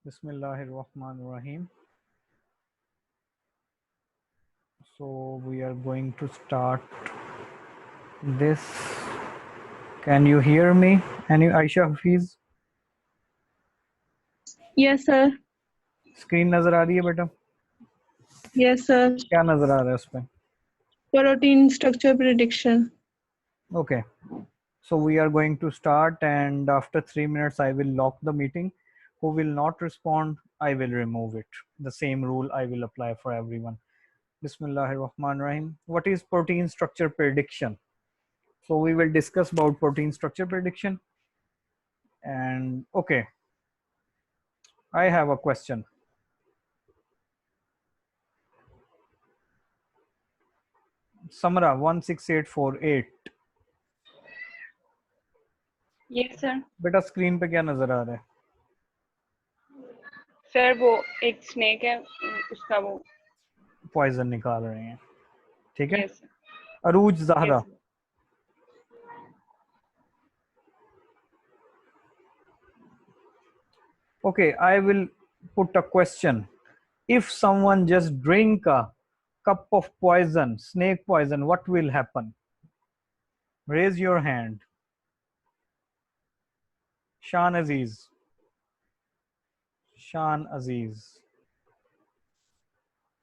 Bismillahirrahmanirrahim. So we are going to start this. Can you hear me? Any Aisha Hafiz? Yes sir. Screen नजर आ रही है बेटा? Yes sir. क्या नजर आ रहा है उस पे? Protein structure prediction. Okay. So we are going to start, and after 3 minutes I will lock the meeting. Who will not respond, I will remove it. The same rule I will apply for everyone. Bismillahirrahmanirrahim. What is protein structure prediction? So we will discuss about protein structure prediction. And okay, I have a question. Samara 16848. Yes sir. बेटा screen पे क्या नजर आ रहा है? Sir वो एक snake है उसका वो पॉइजन निकाल रहे हैं, ठीक है? Yes sir. Arooj Zahra. Yes. Okay, I will put a question. If someone just drink a cup of poison, snake poison, what will happen? Raise your hand. Shan Aziz. Shan Aziz.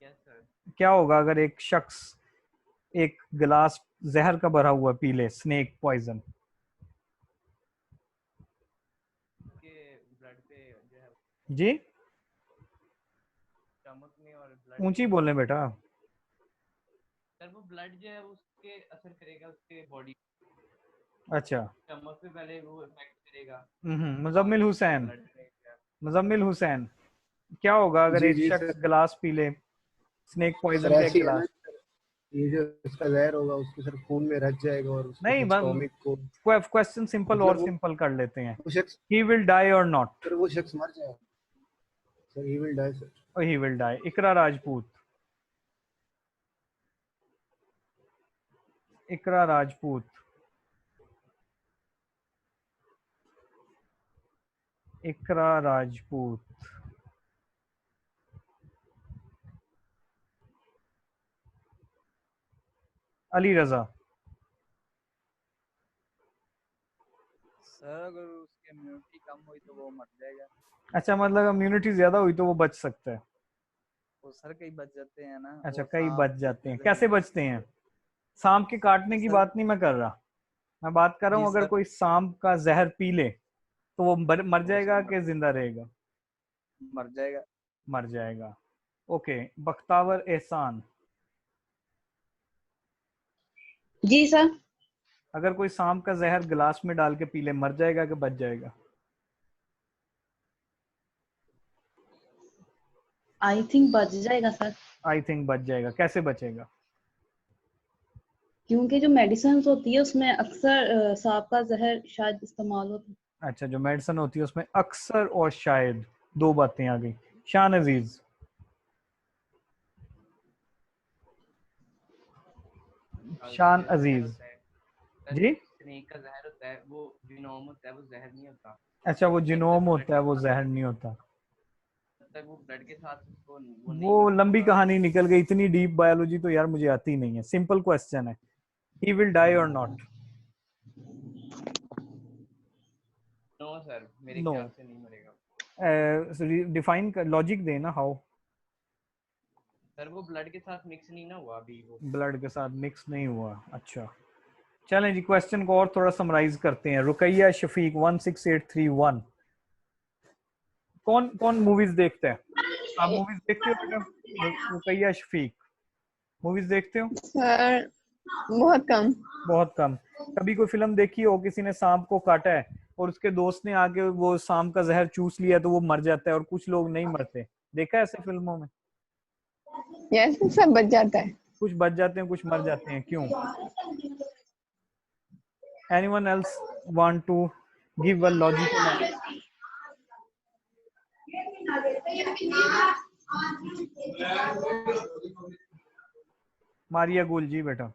Yes, sir. क्या होगा अगर एक शख्स एक गिलास जहर का भरा हुआ पी ले, स्नेक पॉइजन? के ब्लड पे जो है जी स्टमक में और ब्लड ऊंची बोले बेटा. सर वो ब्लड जो है उसके असर करेगा उसके बॉडी अच्छा. स्टमक पे पहले वो इफेक्ट करेगा. मुजम्मिल हुसैन. ब्लड में मुजम्मिल हुसैन, क्या होगा अगर एक शख्स गिलास पी ले, स्नेक पॉइजन का एक गिलास? ये जो इसका जहर होगा उसके सर खून में रच जाएगा और उसके नहीं, स्टोमिक को क्वेश्चन सिंपल मतलब और वो- सिंपल कर लेते हैं. वो शख्स he will die or not? Sir वो शख्स मर जाएगा sir. He will die sir. He will die. Iqra Rajput. Iqra Rajput. Iqra Rajput. Ali Raza. Sir अगर उसकी इम्यूनिटी कम हुई तो वो मर जाएगा. अच्छा, मतलब इम्यूनिटी ज्यादा हुई तो वो बच सकता है? वो सर कई बच जाते हैं ना. अच्छा, वो कई सांप बच जाते हैं. जैसे- कैसे बचते हैं? सांप के काटने की सर- बात नहीं मैं कर रहा. मैं बात कर रहा हूँ जी अगर सर। कोई सांप का जहर पी ले तो वो मर जाएगा सर कि जिंदा रहेगा? मर जाएगा. मर जाएगा. ओके. बख्तावर एहसान, जी सर. अगर कोई सांप का जहर गिलास में डाल के पी ले, मर जाएगा कि बच जाएगा? आई थिंक बच जाएगा सर, आई थिंक बच जाएगा. कैसे बचेगा? क्योंकि जो मेडिसिन होती है उसमें अक्सर सांप का जहर शायद इस्तेमाल होता है. अच्छा, जो मेडिसिन होती है उसमें अक्सर और शायद, दो बातें आ गई. शान अजीज. शान अजीज जी. स्नेक का जहर होता है वो जीनोम होता है वो जहर नहीं होता. अच्छा, वो जिनोम होता है, वो जहर नहीं होता. तब तक वो ब्लड के साथ उसको वो नहीं वो लंबी कहानी निकल गई. इतनी डीप बायोलॉजी तो यार मुझे आती नहीं है. सिंपल क्वेश्चन है. ही will die or not? No sir मेरे No. ख्याल से नहीं मरेगा. डिफाइन कर, लॉजिक देना. हाउ? सर वो ब्लड के साथ मिक्स नहीं ना हुआ अभी वो. ब्लड के साथ मिक्स नहीं हुआ. अच्छा, चलें जी, क्वेश्चन को और थोड़ा समराइज करते हैं. रुकैया शफीक 16831. कौन कौन मूवीज देखते हैं? आप मूवीज देखते हो बेटा? रुकैया शफीक, मूवीज देखते हो? सर बहुत कम. बहुत कम. कभी कोई फिल्म देखी हो किसी ने सांप को काटा है और उसके दोस्त ने आके वो सांप का जहर चूस लिया तो वो मर जाता है और कुछ लोग नहीं मरते? देखा है ऐसे फिल्मों में? यस सब बच जाता है. कुछ बच जाते हैं, कुछ मर जाते हैं. क्यों? Anyone else want to give a logical answer? Maria गुल जी बेटा.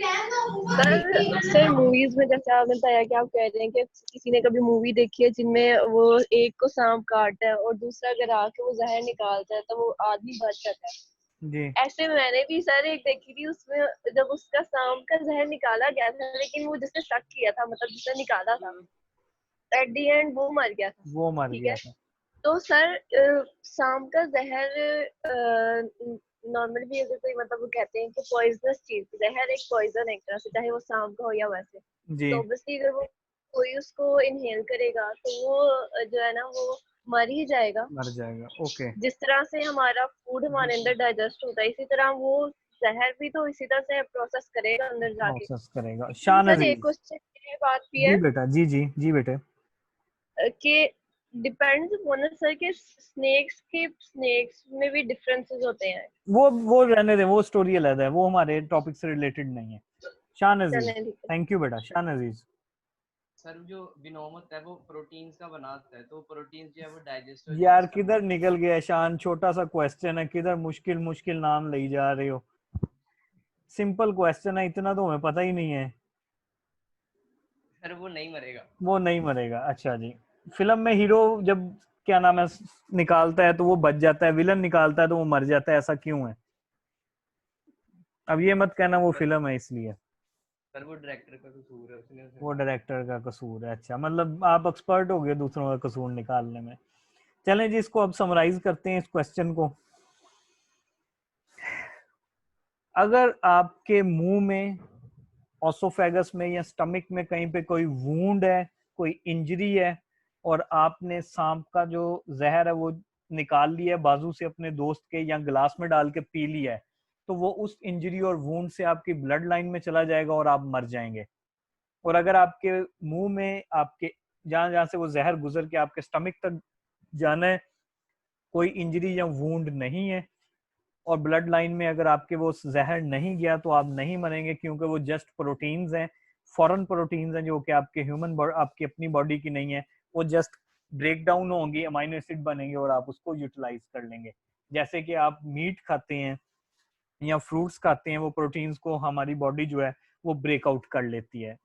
सर मूवीज में जैसे आपने बताया कि आप कह रहे हैं कि किसी ने कभी मूवी देखी है जिनमें वो एक को सांप काटता है और दूसरा अगर आके वो जहर निकालता है तो वो आदमी बच जाता है। जी ऐसे मैंने भी सर एक देखी थी, उसमें जब उसका सांप का जहर निकाला गया था लेकिन वो जिसने शक किया था, मतलब जिसने निकाला था, एट दी एंड वो मर गया था। वो मर ठीक गया है, था। तो सर सांप का जहर नॉर्मली भी अगर कोई, मतलब वो कहते हैं कि पॉइजनस चीज, जहर एक पॉइजन है एक तरह से, चाहे वो सांप का हो या वैसे। जी तो ऑब्वियसली अगर वो कोई उसको इनहेल करेगा तो वो जो है ना वो मर ही जाएगा। मर जाएगा। ओके जिस तरह से हमारा फूड हमारे अंदर डाइजेस्ट होता है, इसी तरह वो जहर भी तो इसी तरह से प्रोसेस करेगा अंदर जाके। प्रोसेस करेगा। लेकिन सर एक शाहनजीज क्वेश्चन ये बात भी जी है बेटा, जी जी जी बेटे। कि डिपेंड्स अपॉन सर के स्नेक्स में भी डिफरेंसेस होते हैं। वो रहने दे, वो स्टोरी अलग है, वो हमारे टॉपिक से रिलेटेड नहीं है। शाहनजीज, चलें ठीक है। थैंक यू बेटा। शाहनजीज, सर जो विनोम होता है वो प्रोटीन्स का बनाता है, तो प्रोटीन्स जो है वो डाइजेस्ट हो यार जाते किधर निकल गया शान, छोटा सा क्वेश्चन है, किधर मुश्किल मुश्किल नाम ले जा रहे हो। सिंपल क्वेश्चन है, इतना तो हमें पता ही नहीं है। सर वो नहीं मरेगा। वो नहीं मरेगा, अच्छा जी। फिल्म में हीरो जब क्या नाम है निकालता है तो वो बच जाता है, विलन निकालता है तो वो मर जाता है, ऐसा क्यों है? अब ये मत कहना वो फिल्म है इसलिए। सर वो डायरेक्टर का कसूर है, उसने उसे वो मारा। डायरेक्टर का कसूर है। अच्छा, मतलब आप एक्सपर्ट हो गए दूसरों का कसूर निकालने में। चलें जी, इसको अब समराइज करते हैं इस क्वेश्चन को। अगर आपके मुंह में, ऑसोफेगस में या स्टमक में कहीं पे कोई वूंड है, कोई इंजरी है, और आपने सांप का जो जहर है वो निकाल लिया है बाजू से अपने दोस्त के, या गिलास में डाल के पी लिया है, तो वो उस इंजरी और वूंड से आपकी ब्लड लाइन में चला जाएगा और आप मर जाएंगे। और अगर आपके मुंह में, आपके जहां जहां से वो जहर गुजर के आपके स्टमक तक जाना है, कोई इंजरी या वूंड नहीं है, और ब्लड लाइन में अगर आपके वो जहर नहीं गया, तो आप नहीं मरेंगे, क्योंकि वो जस्ट प्रोटीन्स हैं, फॉरेन प्रोटीन्स हैं, जो कि आपके आपकी अपनी बॉडी की नहीं है। वो जस्ट ब्रेक डाउन होंगी, अमाइनो एसिड बनेंगे और आप उसको यूटिलाइज कर लेंगे। जैसे कि आप मीट खाते हैं या फ्रूट्स खाते हैं, वो प्रोटीन्स को हमारी बॉडी जो है वो ब्रेकआउट कर लेती है।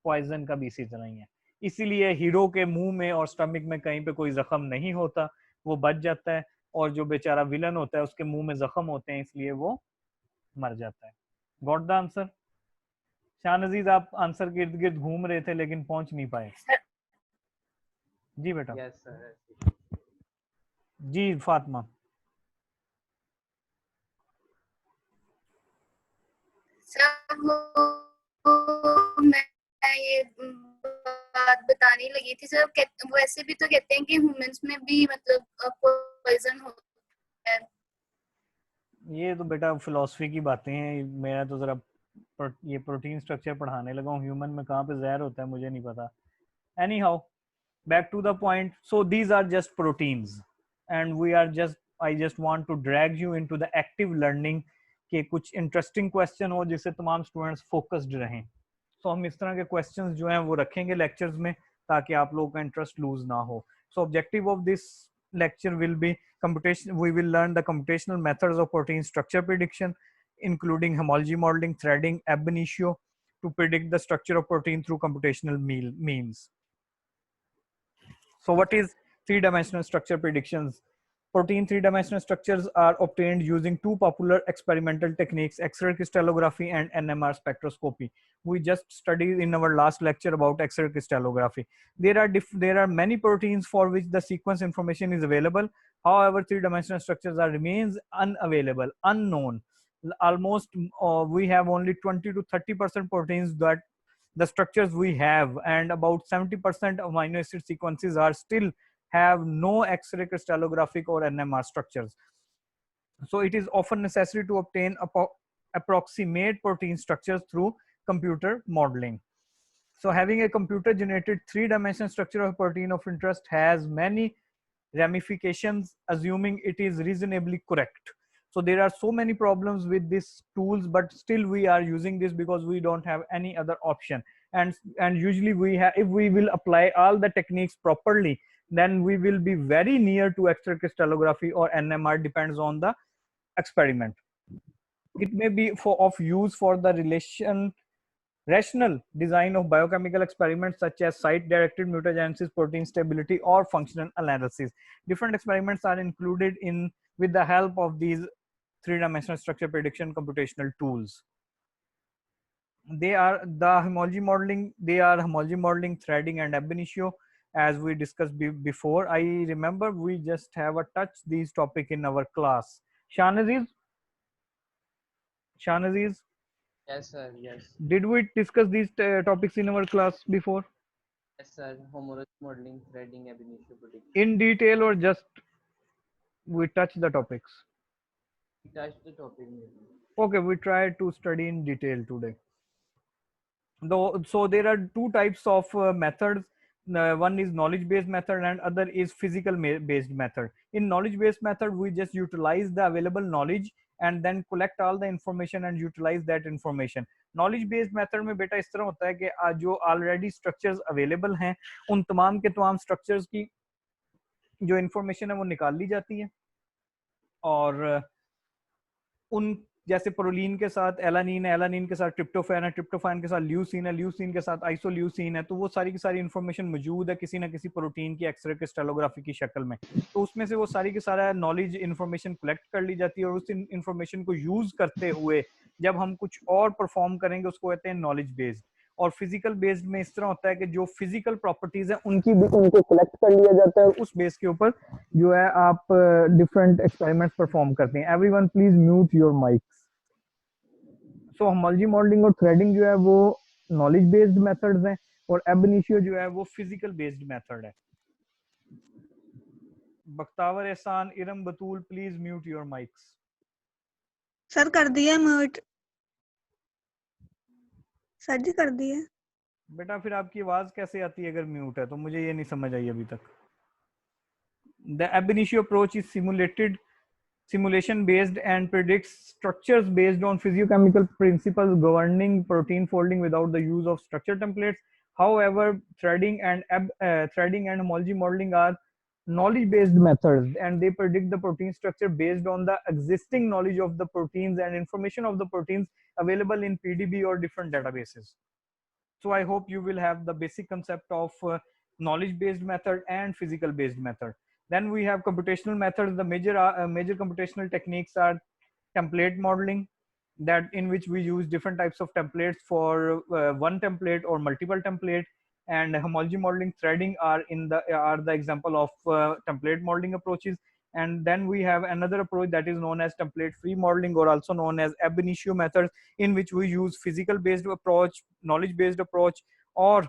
पॉइजन का भी इसी तरह ही है। इसीलिए हीरो के मुंह में और स्टमक में कहीं पे कोई जख्म नहीं होता, वो बच जाता है, और जो बेचारा विलन होता है उसके मुंह में जख्म होते हैं, इसलिए वो मर जाता है। Got the answer? शाहनजीज, आप आंसर के इर्द गिर्द घूम रहे थे लेकिन पहुंच नहीं पाए। जी बेटा। Yes sir. जी फातिमा। सर मैं ये बात बताने लगी थी सर, वो ऐसे भी तो कहते हैं कि ह्यूमंस में भी मतलब पॉइजन होता है। ये तो बेटा फिलोसफी की बातें हैं, मेरा तो जरा ये प्रोटीन स्ट्रक्चर पढ़ाने लगा हूँ, ह्यूमन में कहाँ पे जहर होता है मुझे नहीं पता। Any how, back to the point. So these are just proteins, and we are just, I just want to drag you into the active learning के कुछ इंटरेस्टिंग क्वेश्चन हो जिससे तमाम स्टूडेंट्स फोकस्ड रहें। तो हम इस तरह के क्वेश्चंस जो हैं वो रखेंगे लेक्चर्स में, ताकि आप लोगों का इंटरेस्ट लूज ना हो। सो objective of this lecture will be computation. We will learn the computational methods of protein structure prediction, including homology modeling, threading, ab initio, to predict the structure of protein through computational means. So what is three-dimensional structure predictions? Protein three-dimensional structures are obtained using two popular experimental techniques, X-ray crystallography and NMR spectroscopy. We just studied in our last lecture about X-ray crystallography. There are many proteins for which the sequence information is available. However, three-dimensional structures remains unavailable, unknown. Almost we have only 20 to 30% proteins that the structures we have, and about 70% of amino acid sequences are still have no X-ray crystallographic or NMR structures. So it is often necessary to obtain approximate protein structures through computer modeling. So having a computer generated three-dimensional structure of a protein of interest has many ramifications, assuming it is reasonably correct. So there are so many problems with these tools, but still we are using this because we don't have any other option. And usually we have, if we will apply all the techniques properly, then we will be very near to X-ray crystallography or NMR, depends on the experiment. It may be of use for the rational design of biochemical experiments such as site-directed mutagenesis, protein stability, or functional analysis. Different experiments are included in with the help of these three-dimensional structure prediction computational tools. They are homology modeling, threading, and ab initio, as we discussed before. I remember we just have a touch these topic in our class. Shanaziz, Yes, sir. Yes. did we discuss these topics in our class before Yes, sir. Homology modeling, threading, ab initio prediction. in detail, or just we touch the topics? We touched the topic maybe. Okay, we try to study in detail today. Though, so there are two types of methods. One is knowledge based method and other is physical based method. In knowledge based method, we just utilize the available knowledge and then collect all the information and utilize that information. Knowledge based method में बेटा इस तरह होता है कि जो already structures available हैं उन तमाम के तमाम structures की जो information है वो निकाल ली जाती है और उन जैसे प्रोलीन के साथ एलानीन है, एलानीन के साथ ट्रिप्टोफैन है, ट्रिप्टोफैन के साथ ल्यूसीन है, ल्यूसीन के साथ आइसोल्यूसीन है, तो वो सारी की सारी इंफॉर्मेशन मौजूद है किसी ना किसी प्रोटीन की एक्सरे क्रिस्टलोग्राफी की शक्ल में. तो उसमें से वो सारी की सारा नॉलेज इंफॉर्मेशन कलेक्ट कर ली जाती है और उस इंफॉर्मेशन को यूज करते हुए जब हम कुछ और परफॉर्म करेंगे उसको कहते हैं नॉलेज बेस्ड. और फिजिकल बेस्ड में इस तरह होता है कि जो फिजिकल प्रॉपर्टीज है उनको कलेक्ट कर लिया जाता है और उस बेस के ऊपर जो है आप डिफरेंट एक्सपेरिमेंट्स परफॉर्म करते हैं. Everyone please mute your mics. So homology modelling और थ्रेडिंग जो है वो नॉलेज बेस्ड मेथड्स हैं और ab initio जो है वो फिजिकल बेस्ड मेथड है. Bakhtawar Ehsan, Iram Batool, please mute your mics. Sir कर दिया म्यूट. सर जी कर दिए. बेटा फिर आपकी आवाज कैसे आती है अगर म्यूट है, तो मुझे ये नहीं समझ आई अभी तक. The ab initio approach is simulation based and predicts structures based on physiochemical principles governing protein folding without the use of structure templates. However, threading and homology modeling are knowledge based methods and they predict the protein structure based on the existing knowledge of the proteins and information of the proteins available in PDB or different databases. So I hope you will have the basic concept of knowledge based method and physical based method. Then we have computational methods. The major computational techniques are template modeling, that in which we use different types of templates for one template or multiple template, and homology modeling, threading are the example of template modeling approaches. And then we have another approach that is known as template free modeling, or also known as ab initio methods, in which we use physical based approach, knowledge based approach, or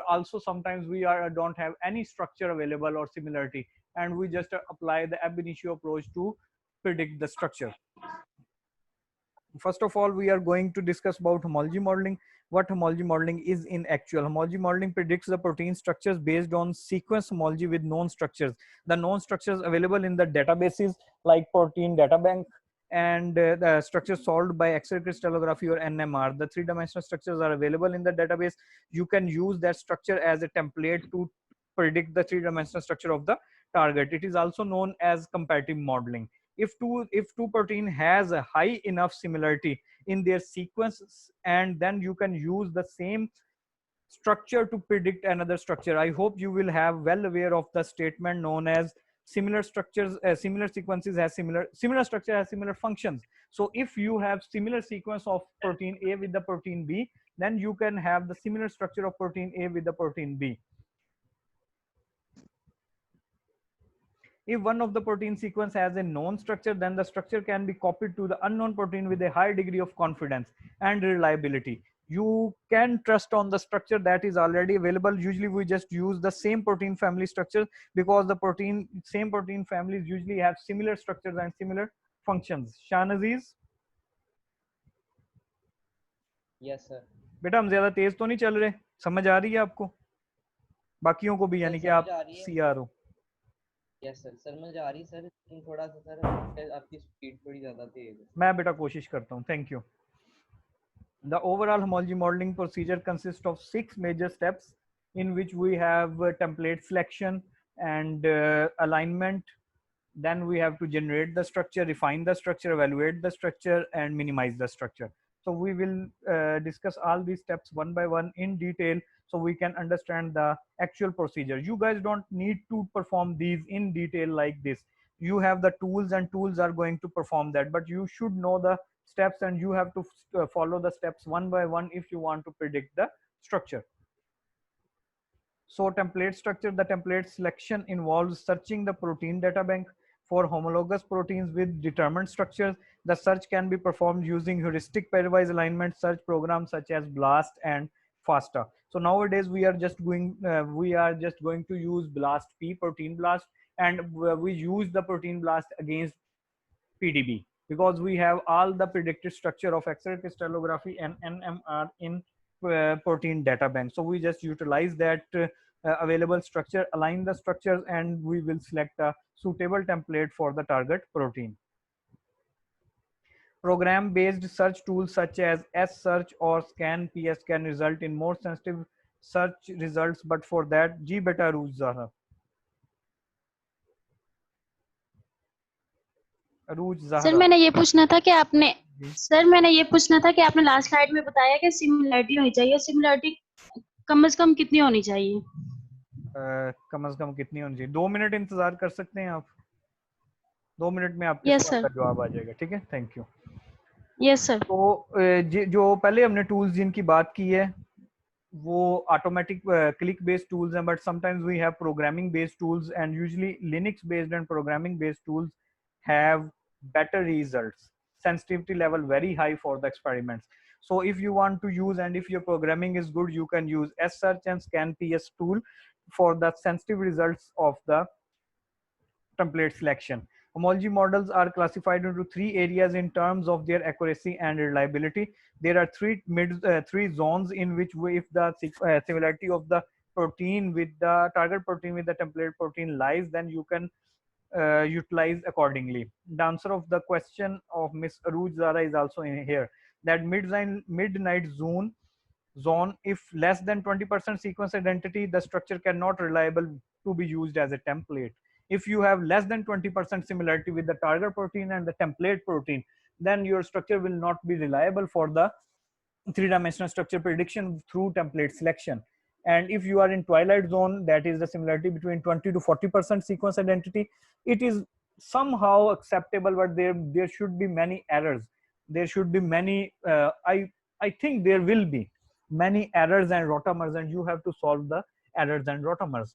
also sometimes we don't have any structure available or similarity and we just apply the ab initio approach to predict the structure. First of all, we are going to discuss about homology modeling. What homology modeling is in actual. Homology modeling predicts the protein structures based on sequence homology with known structures. The known structures available in the databases like Protein Data Bank and the structures solved by X-ray crystallography or NMR. The three-dimensional structures are available in the database. You can use that structure as a template to predict the three-dimensional structure of the target. It is also known as comparative modeling. If two protein has a high enough similarity in their sequences, and then you can use the same structure to predict another structure. I hope you will have well aware of the statement known as similar structures, similar sequences has similar structure has similar functions. So if you have similar sequence of protein A with the protein B, then you can have the similar structure of protein A with the protein B. If one of the protein sequence has a known structure, then the structure can be copied to the unknown protein with a high degree of confidence and reliability. You can trust on the structure that is already available. Usually we just use the same protein family structure because the same protein families usually have similar structures and similar functions. Shanaziz? Yes, sir. बेटा हम ज्यादा तेज तो नहीं चल रहे, समझ आ रही है आपको? बाकियों को भी, यानी कि आप CR हो. यस सर, समझ आ रही सर, लेकिन थोड़ा सा सर आपकी स्पीड थोड़ी ज्यादा तेज है. मैं बेटा कोशिश करता हूँ. Thank you. The overall homology modeling procedure consists of 6 major steps in which we have template selection and alignment, Then we have to generate the structure, refine the structure, evaluate the structure, and minimize the structure. So we will discuss all these steps one by one in detail so we can understand the actual procedure. You guys don't need to perform these in detail like this. You have the tools and tools are going to perform that, but you should know the steps and you have to follow the steps one by one if you want to predict the structure. So template structure, the template selection involves searching the protein data bank for homologous proteins with determined structures. The search can be performed using heuristic pairwise alignment search programs such as BLAST and FASTA. So nowadays we are just going to use BLAST P, protein BLAST, and we use the protein BLAST against PDB because we have all the predicted structure of X-ray crystallography and NMR in protein data bank. So we just utilize that available structure, align the structures, and we will select a suitable template for the target protein. Program-based search tools such as S-Search or ScanPS can result in more sensitive search results, but for that, जी बेटा रूज Zaara sir मैंने ये पूछना था कि आपने last slide में बताया कि सिमिलरिटी होनी चाहिए, सिमिलरिटी कम से कम कितनी होनी चाहिए? कम से कम कितनी होनी चाहिए? 2 मिनट इंतजार कर सकते हैं आप? 2 मिनट में आपके यस सवाल सर, का जवाब आ जाएगा। ठीक है, थैंक यू। Yes sir. तो जो पहले हमने टूल्स जिनकी बात की है वो ऑटोमेटिक क्लिक बेस्ड टूल्स हैं, but sometimes we have programming based tools and usually Linux based and programming based tools have better results, sensitivity level very high for the experiments. So if you want to use and if your programming is good, you can use S-Search and ScanPS tool for the sensitive results of the template selection. Homology models are classified into 3 areas in terms of their accuracy and reliability. There are three zones in which if the similarity of the protein with the target protein with the template protein lies, then you can utilize accordingly. The answer of the question of Miss Aruj Zara is also in here, that midnight zone, if less than 20% sequence identity, the structure cannot reliable to be used as a template. If you have less than 20% similarity with the target protein and the template protein, then your structure will not be reliable for the 3-dimensional structure prediction through template selection. And if you are in twilight zone, that is the similarity between 20 to 40% sequence identity, it is somehow acceptable, but there should be many errors. There should be many I think there will be many errors and rotamers, and you have to solve the errors and rotamers.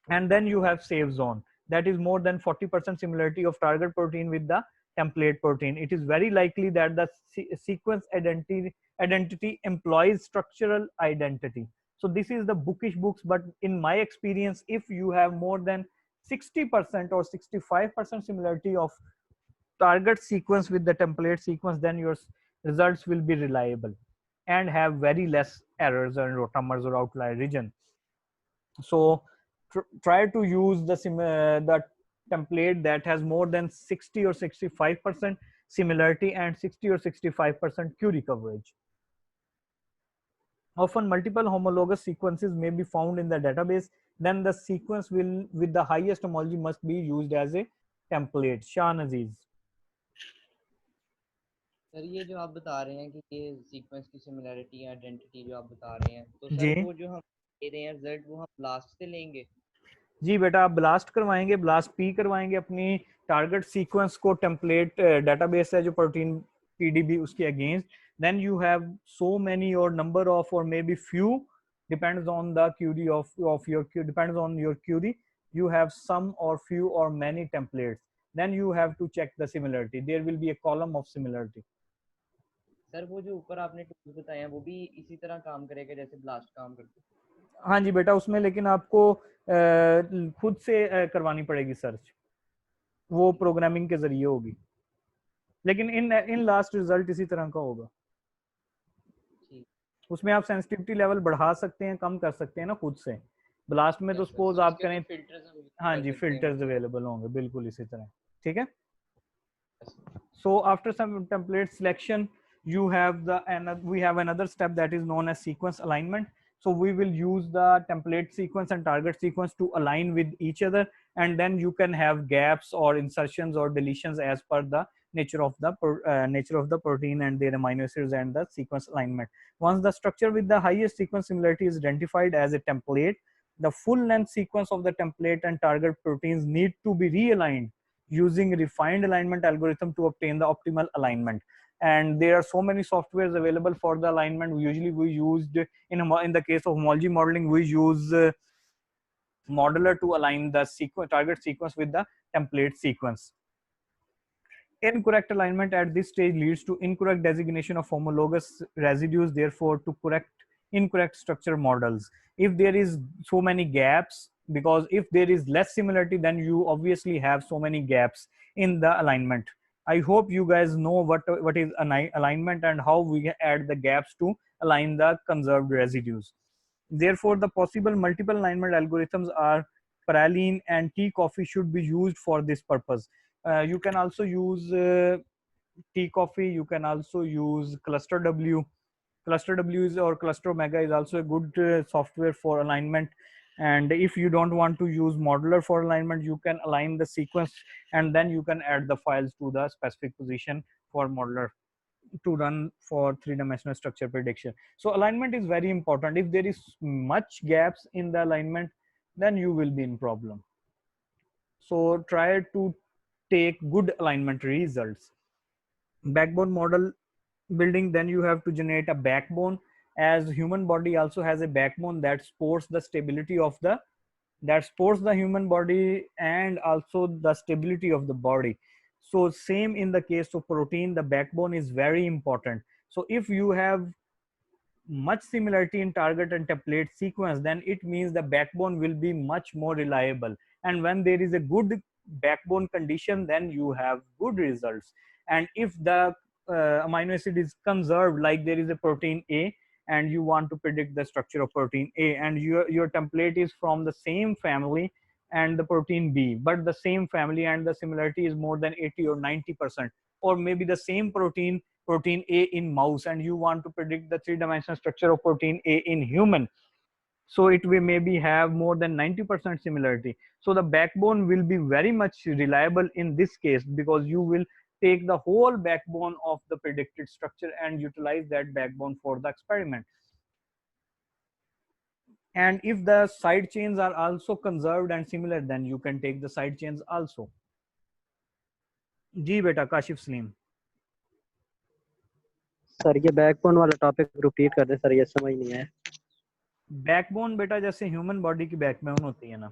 And then you have safe zone, that is more than 40% similarity of target protein with the template protein. It is very likely that the sequence identity employs structural identity. So this is the bookish books, but in my experience, if you have more than 60% or 65% similarity of target sequence with the template sequence, then your results will be reliable and have very less errors and rotamers or outlier region. So try to use the template that has more than 60 or 65% similarity and 60 or 65% query coverage. Often multiple homologous sequences may be found in the database, then the sequence with the highest homology must be used as a template. Shan Aziz. Sir ये जो आप बता रहे हैं कि ये sequence की similarity identity जो आप बता रहे हैं, तो जी सर वो जो हम ले रहे हैं रिजल्ट वो हम ब्लास्ट से लेंगे? जी बेटा, आप ब्लास्ट करवाएंगे, ब्लास्ट पी करवाएंगे अपनी टारगेट सीक्वेंस को टेम्पलेट डेटाबेस है जो प्रोटीन पीडीबी उसके against, then you have so many or number of or maybe few, depends on the query of your query, depends on your query, you have some or few or many templates, then you have to check the similarity. There will be a column of similarity. Sir वो जो ऊपर आपने tools बताए हैं वो भी इसी तरह काम करेगा जैसे ब्लास्ट काम करता है? हाँ जी बेटा, उसमें लेकिन आपको खुद से करवानी पड़ेगी सर्च, वो प्रोग्रामिंग के जरिए होगी, लेकिन इन लास्ट रिजल्ट इसी तरह का होगा। उसमें आप सेंसिटिविटी लेवल बढ़ा सकते हैं, कम कर सकते हैं ना खुद से। ब्लास्ट में तो सपोज आप करें, हाँ जी फिल्टर्स अवेलेबल होंगे बिल्कुल इसी तरह, ठीक है। So after some template selection you have we have another step that is known as sequence alignment. So we will use the template sequence and target sequence to align with each other, and then you can have gaps or insertions or deletions as per the nature of the protein and their amino acids and the sequence alignment. Once the structure with the highest sequence similarity is identified as a template, the full length sequence of the template and target proteins need to be realigned using refined alignment algorithm to obtain the optimal alignment. And there are so many softwares available for the alignment. Usually we used in the case of homology modeling, we use modeler to align the target sequence with the template sequence. Incorrect alignment at this stage leads to incorrect designation of homologous residues, therefore to correct incorrect structure models. If there is so many gaps, because if there is less similarity, then you obviously have so many gaps in the alignment. I hope you guys know what is alignment and how we add the gaps to align the conserved residues. Therefore, the possible multiple alignment algorithms are praline and tea coffee should be used for this purpose. You can also use tea coffee. You can also use cluster W. Cluster W or cluster omega is also a good software for alignment. And if you don't want to use modular for alignment, you can align the sequence and then you can add the files to the specific position for modular to run for three-dimensional structure prediction. So alignment is very important. If there is much gaps in the alignment, then you will be in problem. So try to take good alignment results. Backbone model building, then you have to generate a backbone, as human body also has a backbone that supports the stability of the human body and also the stability of the body. So same in the case of protein, the backbone is very important. So if you have much similarity in target and template sequence, then it means the backbone will be much more reliable. And when there is a good backbone condition, then you have good results. And if the amino acid is conserved, like there is a protein A and you want to predict the structure of protein A, and your template is from the same family and the protein B, but the same family and the similarity is more than 80 or 90%, or maybe the same protein A in mouse, and you want to predict the three-dimensional structure of protein A in human, so it will maybe have more than 90% similarity. So the backbone will be very much reliable in this case, because you will take the whole backbone of the predicted structure and utilize that backbone for the experiment. And if the side chains are also conserved and similar, then you can take the side chains also. जी बेटा Kashif Salim. Sir ये backbone वाला topic repeat कर दे sir, ये समझ नहीं आया. Backbone बेटा जैसे ह्यूमन बॉडी की बैकबोन होती है ना,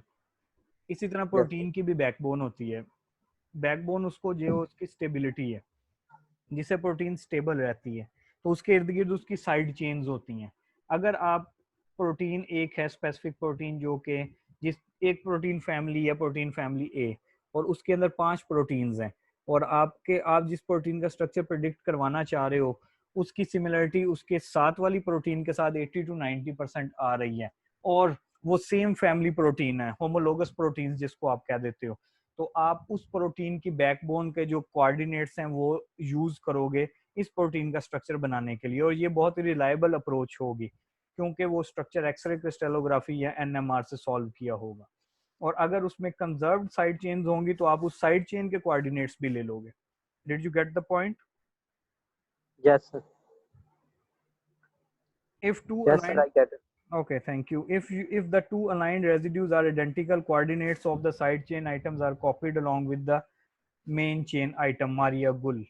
इसी तरह प्रोटीन की भी बैकबोन होती है. बैकबोन उसको जो उसकी स्टेबिलिटी है, जिससे प्रोटीन स्टेबल रहती है, तो उसके इर्द गिर्द उसकी साइड चेन्स होती हैं. अगर आप प्रोटीन एक है स्पेसिफिक प्रोटीन, जो कि जिस एक प्रोटीन फैमिली है, प्रोटीन फैमिली ए, और उसके अंदर 5 प्रोटीन्स हैं, और आप जिस प्रोटीन का स्ट्रक्चर प्रिडिक्ट करवाना चाह रहे हो, उसकी सिमिलरिटी उसके साथ वाली प्रोटीन के साथ 80 to 90% आ रही है, और वो सेम फैमिली प्रोटीन है, होमोलोगस प्रोटीन जिसको आप कह देते हो, तो आप उस प्रोटीन की बैकबोन के जो कोऑर्डिनेट्स हैं वो यूज करोगे इस प्रोटीन का स्ट्रक्चर बनाने के लिए, और ये बहुत ही रिलायबल अप्रोच होगी, क्योंकि वो स्ट्रक्चर एक्सरे क्रिस्टलोग्राफी या एनएमआर से सॉल्व किया होगा. और अगर उसमें कंजर्व्ड साइड चेन्स होंगी तो आप उस साइड चेन के कोऑर्डिनेट्स भी ले लोगे. Did you get the point? Yes sir. If two Yes, aligned, sir, I get it. okay, thank you. If the two aligned residues are identical, coordinates of the side chain items are copied along with the main chain item. Maria Gul.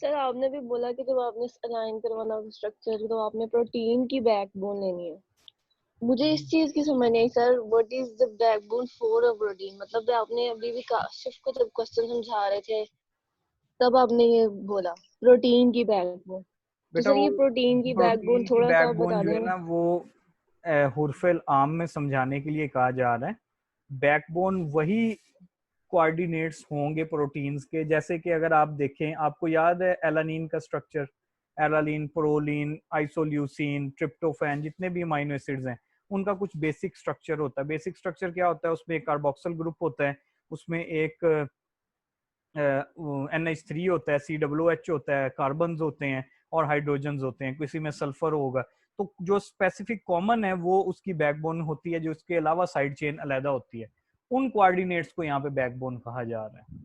Sir आपने भी बोला कि जब आपने align करवाना structure, तो आपने protein की बैकबोन लेनी है. मुझे इस चीज की समझ नहीं sir, what is the backbone for a protein. मतलब आपने अभी भी काशिफ को जब क्वेश्चन समझा रहे थे तब आपने ये बोला प्रोटीन की बैकबोन. तो सर ये प्रोटीन की बैकबोन थोड़ा सा बता जो है दें ना, वो हुर्फिल आम में समझाने के लिए कहा जा रहा है. बैकबोन वही कोऑर्डिनेट्स होंगे प्रोटीन्स के, जैसे कि अगर आप देखें, आपको याद है एलानिन का structure, alanine, proline, isoleucine, tryptophan, जितने भी अमीनो एसिड्स हैं उनका कुछ बेसिक स्ट्रक्चर होता है. बेसिक स्ट्रक्चर क्या होता है? उसमें एक कार्बोक्सिल ग्रुप होता है, उसमें एक NH3 होता है, COOH होता है, कार्बन्स होते हैं और हाइड्रोजन्स होते हैं, किसी में सल्फर होगा. तो जो स्पेसिफिक कॉमन है वो उसकी बैकबोन होती है, जो इसके अलावा साइड चेन अलग होती है, उन कोऑर्डिनेट्स को यहाँ पे बैकबोन कहा जा रहा है.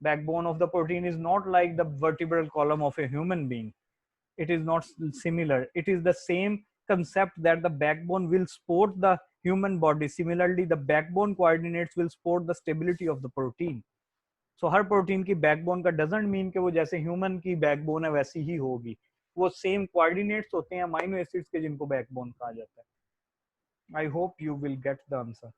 Backbone of the protein is not like the vertebral column of a human being. It is not similar. It is the same concept that the backbone will support the human body. Similarly, the backbone coordinates will support the stability of the protein. So her protein की backbone का doesn't mean कि वो जैसे human की backbone है वैसी ही होगी. वो सेम कोऑर्डिनेट्स होते हैं अमीनो एसिड्स के जिनको बैकबोन कहा जाता है. I hope you will get the answer.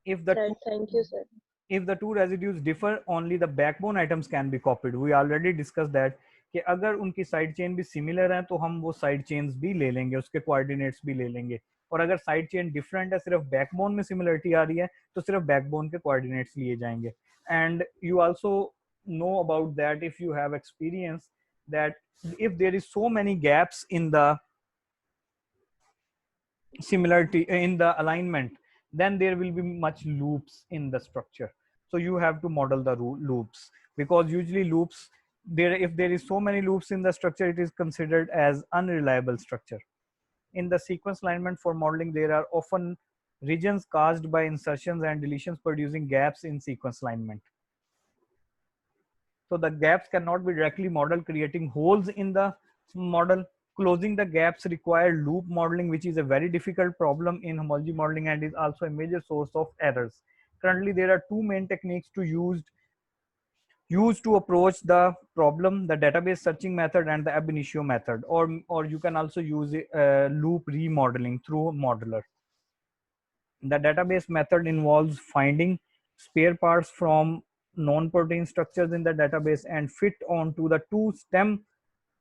If the Sir, thank you, sir. If the two residues differ, only the backbone items can be copied. We already discussed that कि अगर उनकी side chain भी similar है तो हम वो side chains भी ले लेंगे, उसके कोऑर्डिनेट्स भी ले लेंगे. और अगर साइड चेन डिफरेंट है, सिर्फ बैकबोन में सिमिलरिटी आ रही है, तो सिर्फ बैकबोन के कोऑर्डिनेट्स लिए जाएंगे. And you also know about that if you have experience that if there is so many gaps in the similarity in the alignment, then there will be much loops in the structure. So you have to model the loops, because usually loops there, if there is so many loops in the structure, it is considered as unreliable structure. In the sequence alignment for modeling, there are often regions caused by insertions and deletions producing gaps in sequence alignment. So the gaps cannot be directly modeled, creating holes in the model. Closing the gaps require loop modeling, which is a very difficult problem in homology modeling and is also a major source of errors. Currently, there are two main techniques to used to approach the problem: the database searching method and the ab initio method, or you can also use loop remodeling through modeler. The database method involves finding spare parts from non-protein structures in the database and fit onto the two stem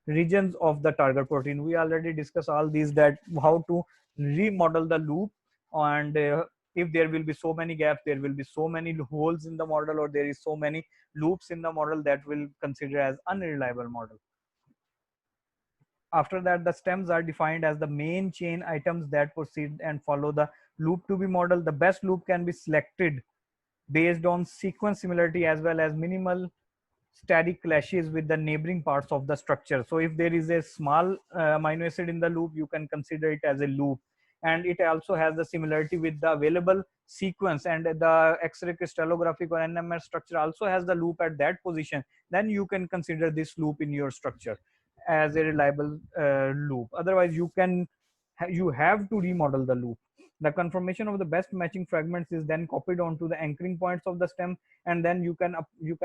regions of the target protein. We already discussed all these, that how to remodel the loop, and if there will be so many gaps, there will be so many holes in the model, or there is so many loops in the model, that will consider as unreliable model. After that, the stems are defined as the main chain items that proceed and follow the loop to be modeled. The best loop can be selected based on sequence similarity as well as minimal static clashes with the neighboring parts of the structure. So if there is a small amino acid in the loop, you can consider it as a loop, and it also has the similarity with the available sequence, and the X-ray crystallographic or NMR structure also has the loop at that position. Then you can consider this loop in your structure as a reliable loop. Otherwise, you have to remodel the loop. The confirmation of the best matching fragments is then copied onto the anchoring points of the stem, and then you can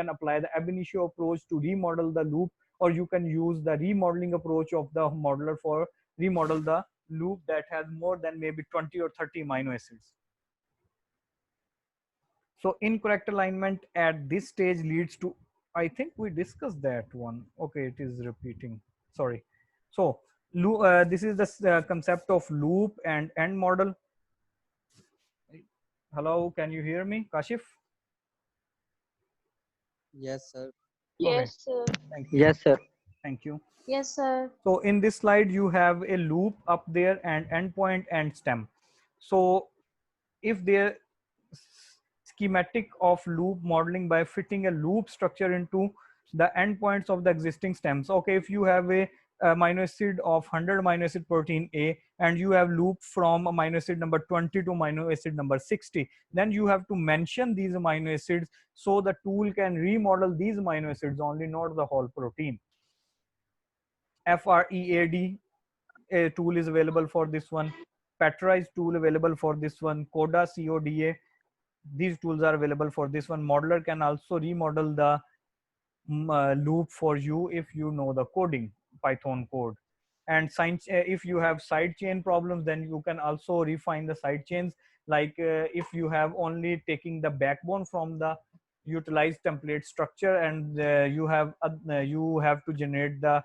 apply the ab initio approach to remodel the loop, or you can use the remodeling approach of the modeler for remodel the loop that has more than maybe 20 or 30 amino acids. So incorrect alignment at this stage leads to, I think we discussed that one. Okay, it is repeating. Sorry. So this is the concept of loop and end model. Hello, can you hear me, Kashif? Yes, sir. Yes, sir. Thank you. Yes, sir. Thank you. Yes, sir. So in this slide, you have a loop up there and endpoint and stem. So if there schematic of loop modeling by fitting a loop structure into the endpoints of the existing stems. Okay, if you have a amino acid of 100 amino acid protein A, and you have loop from amino acid number 20 to amino acid number 60, then you have to mention these amino acids so the tool can remodel these amino acids only, not the whole protein. FREAD a tool is available for this one. Patrice tool available for this one. Coda, CODA, these tools are available for this one. Modeler can also remodel the loop for you if you know the coding, Python code. And science, if you have side chain problems, then you can also refine the side chains. Like if you have only taking the backbone from the utilized template structure, and you have to generate the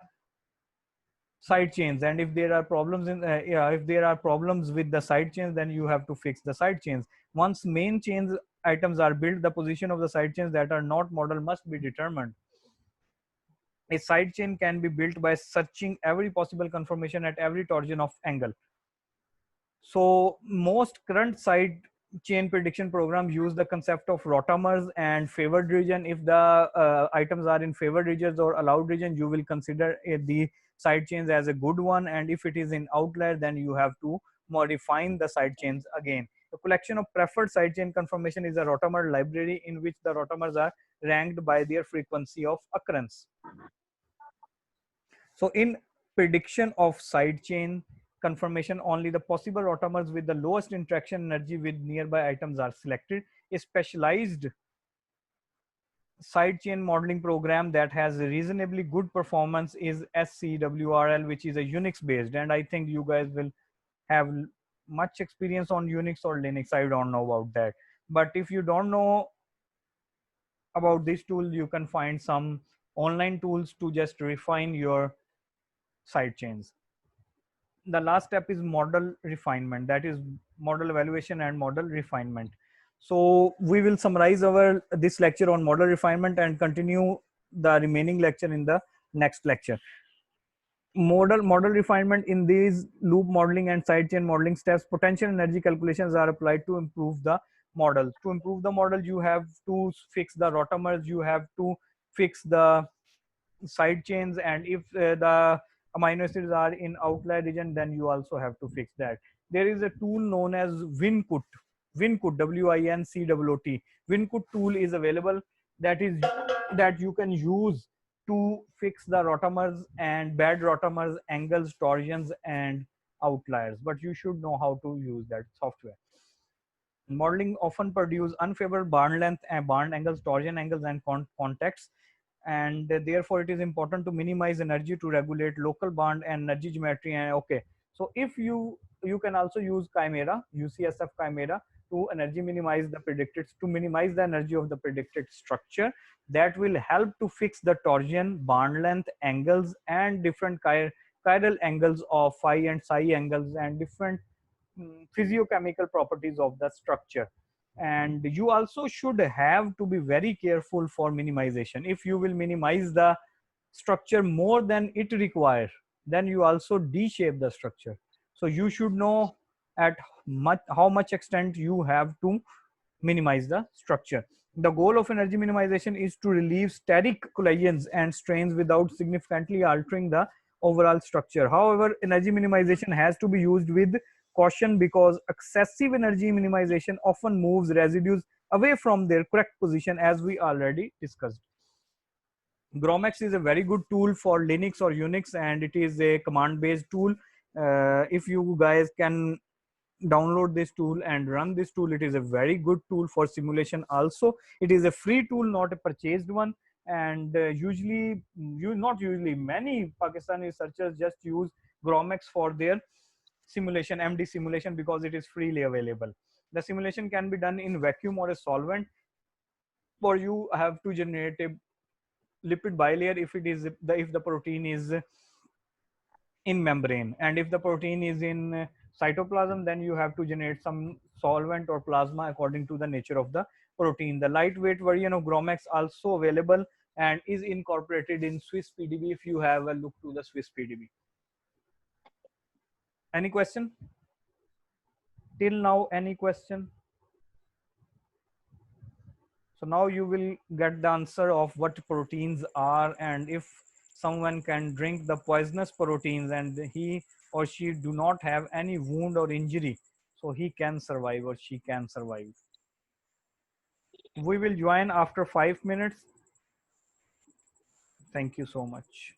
side chains, and if there are problems if there are problems with the side chains, then you have to fix the side chains. Once main chains items are built, the position of the side chains that are not modeled must be determined. A side chain can be built by searching every possible conformation at every torsion of angle. So most current side chain prediction programs use the concept of rotamers and favored region. If the items are in favored regions or allowed region, you will consider the side chains as a good one, and if it is in outlier, then you have to modify the side chains again. The collection of preferred sidechain conformation is a rotamer library in which the rotamers are ranked by their frequency of occurrence. So in prediction of sidechain conformation, only the possible rotamers with the lowest interaction energy with nearby items are selected. A specialized sidechain modeling program that has reasonably good performance is SCWRL, which is a Unix based, and I think you guys will have much experience on Unix or Linux. I don't know about that, but if you don't know about this tool, you can find some online tools to just refine your sidechains. The last step is model refinement, that is model evaluation and model refinement. So we will summarize our this lecture on model refinement and continue the remaining lecture in the next lecture. Model refinement: in these loop modeling and sidechain modeling steps, potential energy calculations are applied to improve the model. To improve the model, you have to fix the rotamers, you have to fix the side chains, and if the amino acids are in outlier region, then you also have to fix that. There is a tool known as WinCut, WINCOOT. WinCut tool is available that you can use to fix the rotamers and bad rotamers, angles, torsions, and outliers, but you should know how to use that software. Modeling often produce unfavorable barn length and barn angles, torsion angles, and contacts, and therefore it is important to minimize energy to regulate local band and energy geometry. And okay, so if you can also use Chimera, UCSF Chimera, to energy minimize the predicted, to minimize the energy of the predicted structure. That will help to fix the torsion, band length, angles, and different chiral angles of phi and psi angles, and different physiochemical properties of the structure. And you also should have to be very careful for minimization. If you will minimize the structure more than it requires, then you also de-shape the structure. So you should know at how much extent you have to minimize the structure. The goal of energy minimization is to relieve steric collisions and strains without significantly altering the overall structure. However, energy minimization has to be used with caution, because excessive energy minimization often moves residues away from their correct position, as we already discussed. GROMACS is a very good tool for Linux or Unix, and it is a command-based tool. If you guys can download this tool and run this tool, it is a very good tool for simulation. Also, it is a free tool, not a purchased one. And many Pakistani researchers just use GROMACS for their simulation, MD simulation, because it is freely available. The simulation can be done in vacuum or a solvent, or you have to generate a lipid bilayer if the protein is in membrane, and if the protein is in cytoplasm, then you have to generate some solvent or plasma according to the nature of the protein. The lightweight version of GROMACS also available and is incorporated in Swiss PDB. If you have a look to the Swiss PDB. Any question till now? Any question? So now you will get the answer of what proteins are, and if someone can drink the poisonous proteins and he or she do not have any wound or injury, so he can survive or she can survive. We will join after 5 minutes. Thank you so much.